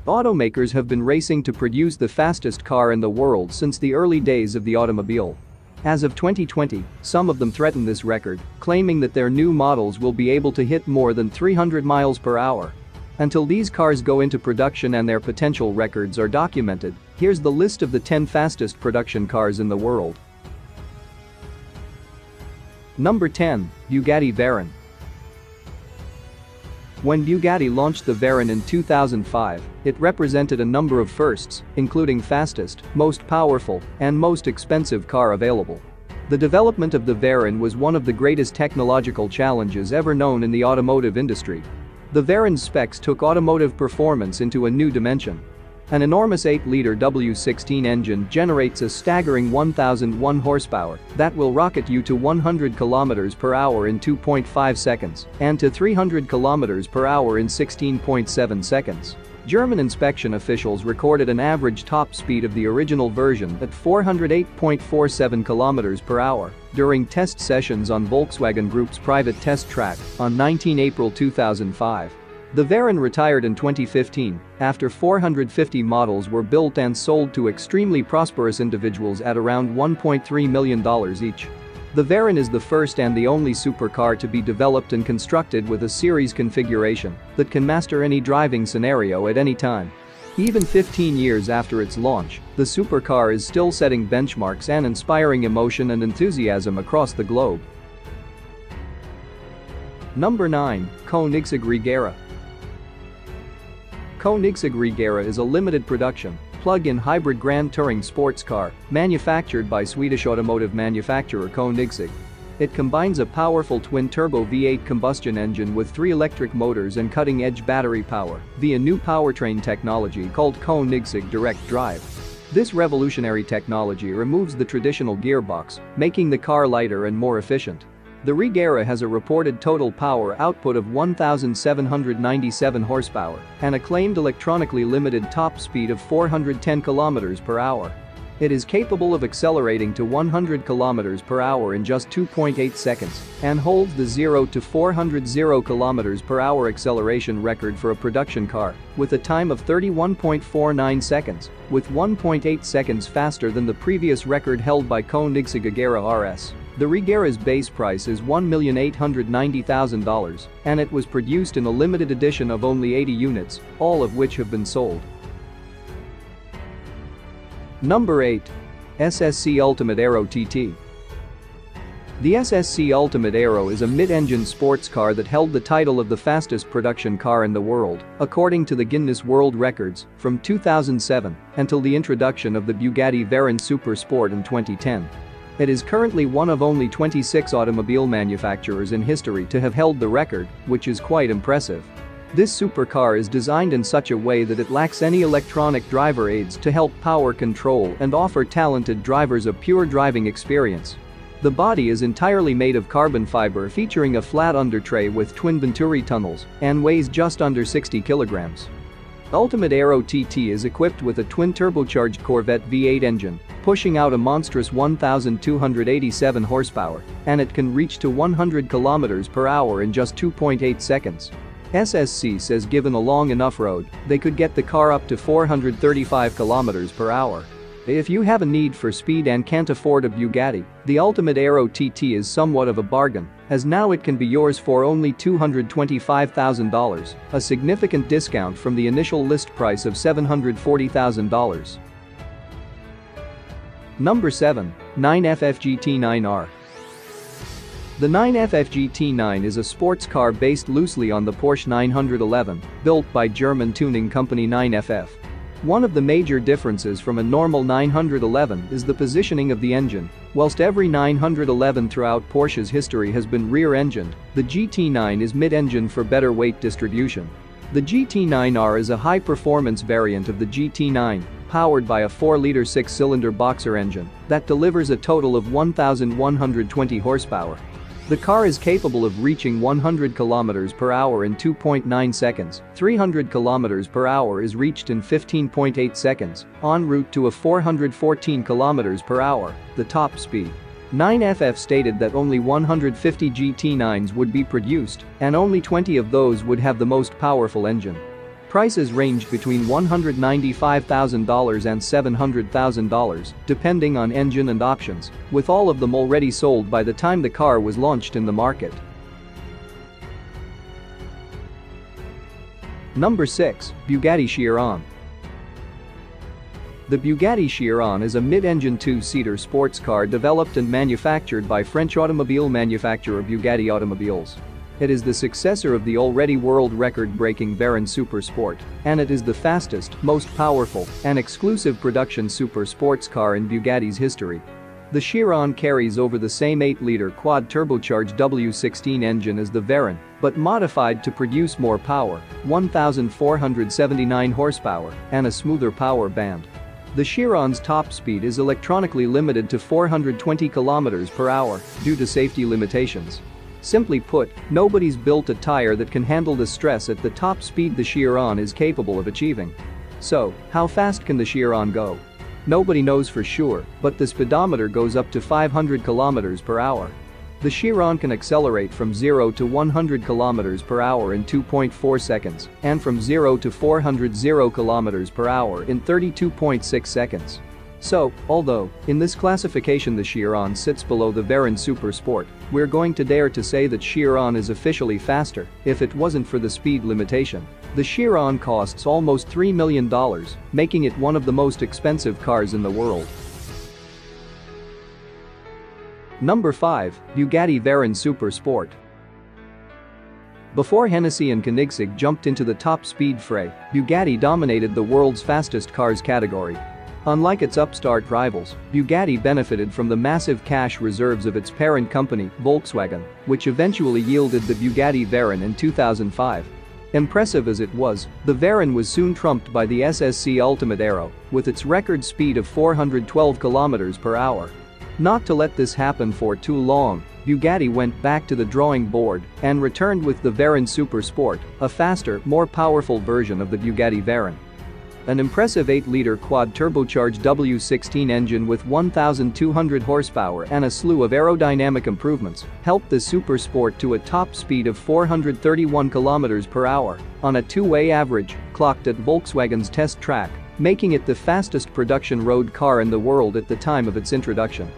Automakers have been racing to produce the fastest car in the world since the early days of the automobile. As of 2020, some of them threaten this record, claiming that their new models will be able to hit more than 300 miles per hour. Until these cars go into production and their potential records are documented, here's the list of the 10 fastest production cars in the world. Number 10, Bugatti Veyron. When Bugatti launched the Veyron in 2005, it represented a number of firsts, including fastest, most powerful, and most expensive car available. The development of the Veyron was one of the greatest technological challenges ever known in the automotive industry. The Veyron's specs took automotive performance into a new dimension. An enormous 8-liter W16 engine generates a staggering 1,001 horsepower that will rocket you to 100 km per hour in 2.5 seconds and to 300 km per hour in 16.7 seconds. German inspection officials recorded an average top speed of the original version at 408.47 km per hour during test sessions on Volkswagen Group's private test track on 19 April 2005. The Veyron retired in 2015 after 450 models were built and sold to extremely prosperous individuals at around $1.3 million each. The Veyron is the first and the only supercar to be developed and constructed with a series configuration that can master any driving scenario at any time. Even 15 years after its launch, the supercar is still setting benchmarks and inspiring emotion and enthusiasm across the globe. Number 9, Koenigsegg Regera. Koenigsegg Regera is a limited production, plug-in hybrid Grand Touring sports car manufactured by Swedish automotive manufacturer Koenigsegg. It combines a powerful twin-turbo V8 combustion engine with 3 electric motors and cutting-edge battery power via new powertrain technology called Koenigsegg Direct Drive. This revolutionary technology removes the traditional gearbox, making the car lighter and more efficient. The Regera has a reported total power output of 1,797 horsepower and a claimed electronically limited top speed of 410 km per hour. It is capable of accelerating to 100 km per hour in just 2.8 seconds and holds the 0 to 400 km per hour acceleration record for a production car with a time of 31.49 seconds, with 1.8 seconds faster than the previous record held by Koenigsegg Agera RS. The Regera's base price is $1,890,000 and it was produced in a limited edition of only 80 units, all of which have been sold. Number 8. SSC Ultimate Aero TT. The SSC Ultimate Aero is a mid-engine sports car that held the title of the fastest production car in the world, according to the Guinness World Records, from 2007 until the introduction of the Bugatti Veyron Super Sport in 2010. It is currently one of only 26 automobile manufacturers in history to have held the record, which is quite impressive. This supercar is designed in such a way that it lacks any electronic driver aids to help power control and offer talented drivers a pure driving experience. The body is entirely made of carbon fiber featuring a flat undertray with twin Venturi tunnels and weighs just under 60 kilograms. Ultimate Aero TT is equipped with a twin-turbocharged Corvette V8 engine, pushing out a monstrous 1,287 horsepower, and it can reach to 100 km per hour in just 2.8 seconds. SSC says given a long enough road, they could get the car up to 435 km per hour. If you have a need for speed and can't afford a Bugatti, the Ultimate Aero TT is somewhat of a bargain, as now it can be yours for only $225,000, a significant discount from the initial list price of $740,000. Number 7, 9FF GT9R. The 9FF GT9 is a sports car based loosely on the Porsche 911, built by German tuning company 9FF. One of the major differences from a normal 911 is the positioning of the engine. Whilst every 911 throughout Porsche's history has been rear-engined, the GT9 is mid-engine for better weight distribution. The GT9R is a high-performance variant of the GT9, powered by a 4-liter 6-cylinder boxer engine that delivers a total of 1,120 horsepower. The car is capable of reaching 100 km per hour in 2.9 seconds, 300 km per hour is reached in 15.8 seconds, en route to a 414 km per hour, the top speed. 9FF stated that only 150 GT9s would be produced, and only 20 of those would have the most powerful engine. Prices ranged between $195,000 and $700,000, depending on engine and options, with all of them already sold by the time the car was launched in the market. Number 6. Bugatti Chiron. The Bugatti Chiron is a mid-engine two-seater sports car developed and manufactured by French automobile manufacturer Bugatti Automobiles. It is the successor of the already world record-breaking Veyron Super Sport, and it is the fastest, most powerful, and exclusive production super sports car in Bugatti's history. The Chiron carries over the same 8-liter quad-turbocharged W16 engine as the Veyron, but modified to produce more power, 1,479 horsepower, and a smoother power band. The Chiron's top speed is electronically limited to 420 km per hour due to safety limitations. Simply put, nobody's built a tire that can handle the stress at the top speed the Chiron is capable of achieving. So, how fast can the Chiron go? Nobody knows for sure, but the speedometer goes up to 500 km per hour. The Chiron can accelerate from 0 to 100 km per hour in 2.4 seconds and from 0 to 400 km per hour in 32.6 seconds. So, although, in this classification the Chiron sits below the Veyron Super Sport, we're going to dare to say that Chiron is officially faster if it wasn't for the speed limitation. The Chiron costs almost $3 million, making it one of the most expensive cars in the world. Number 5. Bugatti Veyron Super Sport. Before Hennessy and Koenigsegg jumped into the top speed fray, Bugatti dominated the world's fastest cars category. Unlike its upstart rivals, Bugatti benefited from the massive cash reserves of its parent company, Volkswagen, which eventually yielded the Bugatti Veyron in 2005. Impressive as it was, the Veyron was soon trumped by the SSC Ultimate Aero, with its record speed of 412 km per hour. Not to let this happen for too long, Bugatti went back to the drawing board and returned with the Veyron Super Sport, a faster, more powerful version of the Bugatti Veyron. An impressive 8-liter quad-turbocharged W16 engine with 1,200 horsepower and a slew of aerodynamic improvements helped the Super Sport to a top speed of 431 km per hour on a two-way average, clocked at Volkswagen's test track, making it the fastest production road car in the world at the time of its introduction.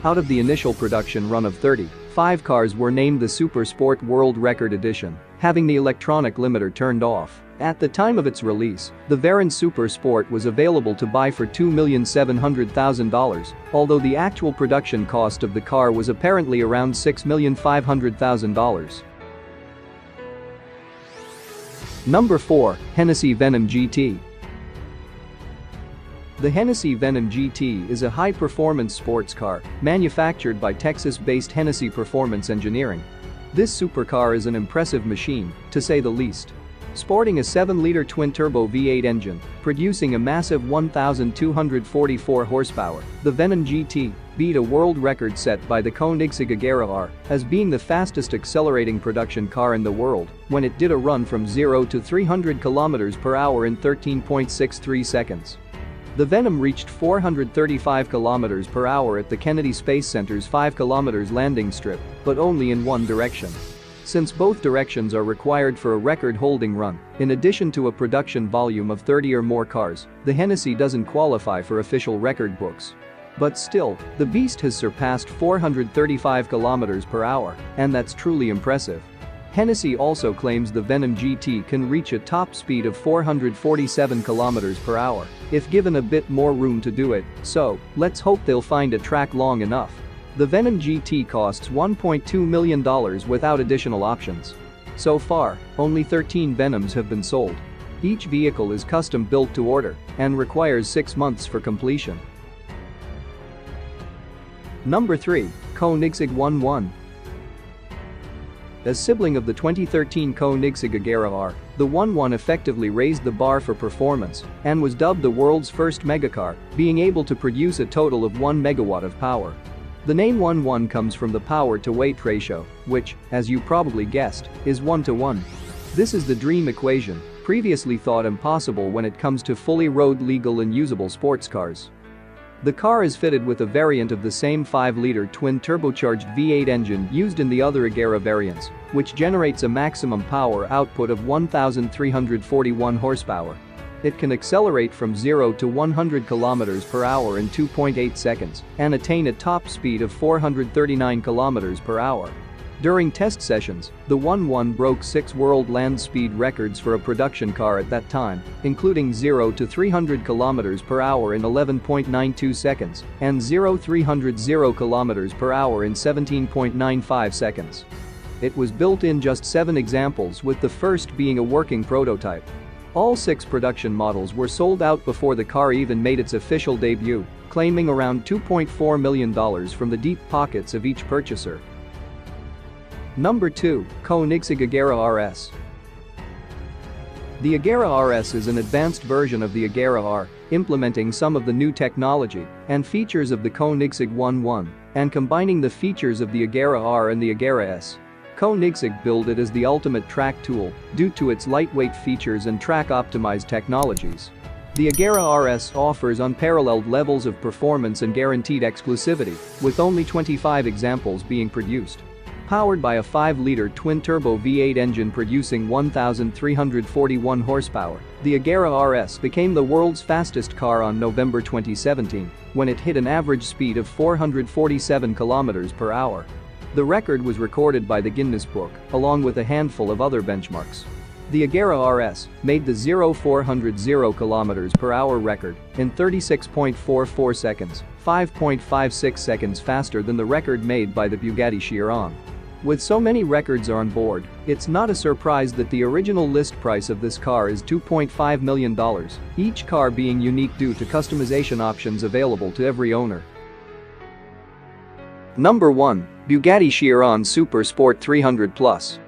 Out of the initial production run of 35 cars were named the Super Sport World Record Edition, having the electronic limiter turned off. At the time of its release, the Veyron Super Sport was available to buy for $2,700,000, although the actual production cost of the car was apparently around $6,500,000. Number 4. Hennessy Venom GT. The Hennessy Venom GT is a high-performance sports car manufactured by Texas-based Hennessy Performance Engineering. This supercar is an impressive machine, to say the least. Sporting a 7-liter twin-turbo V8 engine, producing a massive 1,244 horsepower, the Venom GT beat a world record set by the Koenigsegg Agera R as being the fastest accelerating production car in the world when it did a run from 0 to 300 km per hour in 13.63 seconds. The Venom reached 435 km per hour at the Kennedy Space Center's 5 km landing strip, but only in one direction. Since both directions are required for a record-holding run, in addition to a production volume of 30 or more cars, the Hennessy doesn't qualify for official record books. But still, the beast has surpassed 435 km per hour, and that's truly impressive. Hennessy also claims the Venom GT can reach a top speed of 447 km per hour if given a bit more room to do it, so let's hope they'll find a track long enough. The Venom GT costs $1.2 million without additional options. So far, only 13 Venoms have been sold. Each vehicle is custom built to order and requires 6 months for completion. Number 3. Koenigsegg 11. As sibling of the 2013 Koenigsegg Agera R, the 11 effectively raised the bar for performance and was dubbed the world's first megacar, being able to produce a total of 1 megawatt of power. The name 11 comes from the power-to-weight ratio, which, as you probably guessed, is 1:1. This is the dream equation, previously thought impossible when it comes to fully road-legal and usable sports cars. The car is fitted with a variant of the same 5-liter twin-turbocharged V8 engine used in the other Agera variants, which generates a maximum power output of 1,341 horsepower. It can accelerate from 0 to 100 km per hour in 2.8 seconds and attain a top speed of 439 km per hour. During test sessions, the 1.1 broke 6 world land speed records for a production car at that time, including 0 to 300 km per hour in 11.92 seconds and 0-300 km per hour in 17.95 seconds. It was built in just 7 examples, with the first being a working prototype. All 6 production models were sold out before the car even made its official debut, claiming around $2.4 million from the deep pockets of each purchaser. Number 2. Koenigsegg Agera RS. The Agera RS is an advanced version of the Agera R, implementing some of the new technology and features of the Koenigsegg 1.1 and combining the features of the Agera R and the Agera S. Koenigsegg billed it as the ultimate track tool due to its lightweight features and track-optimized technologies. The Agera RS offers unparalleled levels of performance and guaranteed exclusivity, with only 25 examples being produced. Powered by a 5-liter twin-turbo V8 engine producing 1,341 horsepower, the Agera RS became the world's fastest car on November 2017, when it hit an average speed of 447 km per hour. The record was recorded by the Guinness Book, along with a handful of other benchmarks. The Agera RS made the 0-400 km per hour record in 36.44 seconds, 5.56 seconds faster than the record made by the Bugatti Chiron. With so many records on board, it's not a surprise that the original list price of this car is $2.5 million, each car being unique due to customization options available to every owner. Number 1. Bugatti Chiron Super Sport 300 Plus.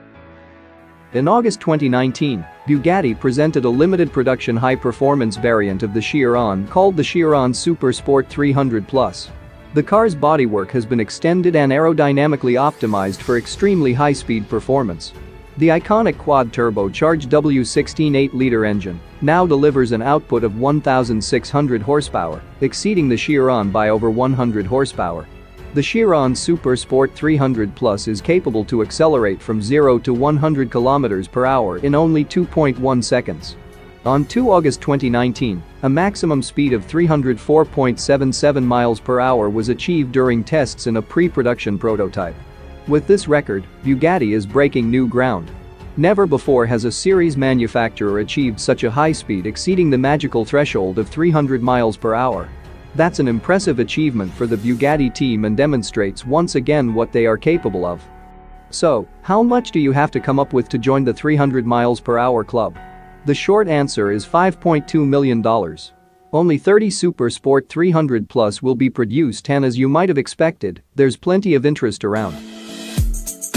In August 2019, Bugatti presented a limited production high-performance variant of the Chiron called the Chiron Super Sport 300 Plus. The car's bodywork has been extended and aerodynamically optimized for extremely high-speed performance. The iconic quad-turbocharged W16 8-liter engine now delivers an output of 1,600 horsepower, exceeding the Chiron by over 100 horsepower. The Chiron Super Sport 300 Plus is capable to accelerate from 0 to 100 km per hour in only 2.1 seconds. On 2 August 2019, a maximum speed of 304.77 miles per hour was achieved during tests in a pre-production prototype. With this record, Bugatti is breaking new ground. Never before has a series manufacturer achieved such a high speed exceeding the magical threshold of 300 miles per hour. That's an impressive achievement for the Bugatti team and demonstrates once again what they are capable of. So, how much do you have to come up with to join the 300 miles per hour club? The short answer is $5.2 million. Only 30 Super Sport 300 Plus will be produced, and as you might have expected, there's plenty of interest around.